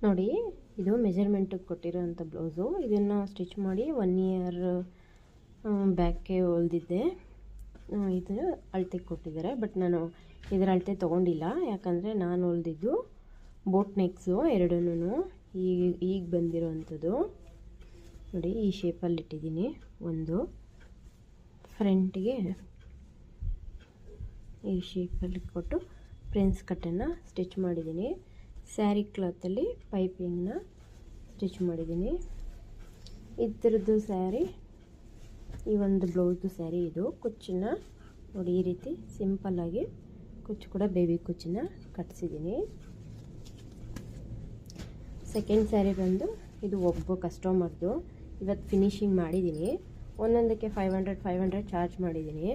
ನೋಡಿ, ಇದು ಮೆಜರ್ಮೆಂಟಿಗೆ ಕೊಟ್ಟಿರೋಂಥ ಬ್ಲೌಸು. ಇದನ್ನು ಸ್ಟಿಚ್ ಮಾಡಿ 1 ಇಯರ್ ಬ್ಯಾಕ್ಗೆ ಹೊಲ್ದಿದ್ದೆ. ಇದು ಅಳತೆಗೆ ಕೊಟ್ಟಿದ್ದಾರೆ, ಬಟ್ ನಾನು ಇದರ ಅಳತೆ ತೊಗೊಂಡಿಲ್ಲ. ಯಾಕಂದರೆ ನಾನು ಹೊಲ್ದಿದ್ದು ಬೋಟ್ ನೆಕ್ಸು ಎರಡೂ ಈಗ ಬಂದಿರೋವಂಥದ್ದು. ನೋಡಿ, ಈ ಶೇಪಲ್ಲಿ ಇಟ್ಟಿದ್ದೀನಿ. ಒಂದು ಫ್ರಂಟಿಗೆ ಈ ಶೇಪಲ್ಲಿ ಕೊಟ್ಟು ಪ್ರಿನ್ಸ್ ಕಟ್ಟನ್ನು ಸ್ಟಿಚ್ ಮಾಡಿದ್ದೀನಿ. ಸ್ಯಾರಿ ಕ್ಲಾತಲ್ಲಿ ಪೈಪಿಂಗ್ನ ಸ್ಟಿಚ್ ಮಾಡಿದ್ದೀನಿ. ಇದರದ್ದು ಸ್ಯಾರಿ, ಈ ಒಂದು ಬ್ಲೌಸ್ದು ಸ್ಯಾರಿ ಇದು. ಕುಚ್ಚನ್ನ ನೋಡಿ, ಈ ರೀತಿ ಸಿಂಪಲ್ಲಾಗಿ ಕುಚ್ಚು ಕೂಡ ಬೇಬಿ ಕುಚ್ಚನ್ನ ಕಟ್ಸಿದ್ದೀನಿ. ಸೆಕೆಂಡ್ ಸ್ಯಾರಿ ಬಂದು ಇದು ಒಬ್ಬ ಕಸ್ಟಮರ್ದು. ಇವತ್ತು ಫಿನಿಶಿಂಗ್ ಮಾಡಿದ್ದೀನಿ. ಒಂದೊಂದಕ್ಕೆ 500 ಚಾರ್ಜ್ ಮಾಡಿದ್ದೀನಿ.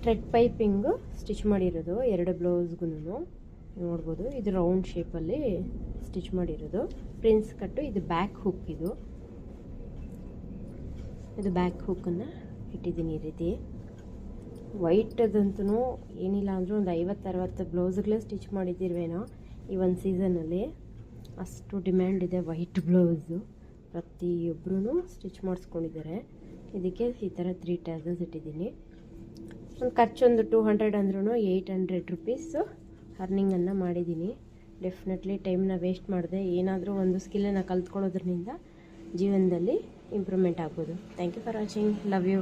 ಥ್ರೆಡ್ ಪೈಪಿಂಗು ಸ್ಟಿಚ್ ಮಾಡಿರೋದು ಎರಡು ಬ್ಲೌಸ್ಗೂ ನೋಡ್ಬೋದು. ಇದು ರೌಂಡ್ ಶೇಪಲ್ಲಿ ಸ್ಟಿಚ್ ಮಾಡಿರೋದು. ಪ್ರಿನ್ಸ್ ಕಟ್ಟು. ಇದು ಬ್ಯಾಕ್ ಹುಕ್. ಇದು ಬ್ಯಾಕ್ ಹುಕ್ಕನ್ನು ಇಟ್ಟಿದ್ದೀನಿ ಈ ರೀತಿ. ವೈಟದಂತೂ ಏನಿಲ್ಲ ಅಂದರೂ ಒಂದು 50-60 ಬ್ಲೌಸ್ಗಳೇ ಸ್ಟಿಚ್ ಮಾಡಿದ್ದಿರುವೇನೋ ಈ ಒಂದು ಸೀಸನಲ್ಲಿ. ಅಷ್ಟು ಡಿಮ್ಯಾಂಡ್ ಇದೆ ವೈಟ್ ಬ್ಲೌಸು. ಪ್ರತಿಯೊಬ್ಬರೂ ಸ್ಟಿಚ್ ಮಾಡಿಸ್ಕೊಂಡಿದ್ದಾರೆ. ಇದಕ್ಕೆ ಈ ಥರ 3 ಟ್ಯಾಸಲ್ಸ್ ಇಟ್ಟಿದ್ದೀನಿ. ಒಂದು ಖರ್ಚೊಂದು 200 ಅಂದ್ರೂ 800 ರುಪೀಸು ಅರ್ನಿಂಗನ್ನು ಮಾಡಿದ್ದೀನಿ. ಡೆಫಿನೆಟ್ಲಿ ಟೈಮ್ನ ವೇಸ್ಟ್ ಮಾಡಿದೆ. ಏನಾದರೂ ಒಂದು ಸ್ಕಿಲ್ಲನ್ನು ಕಲ್ತ್ಕೊಳ್ಳೋದ್ರಿಂದ ಜೀವನದಲ್ಲಿ ಇಂಪ್ರೂವ್ಮೆಂಟ್ ಆಗ್ಬೋದು. Thank you for watching. Love you.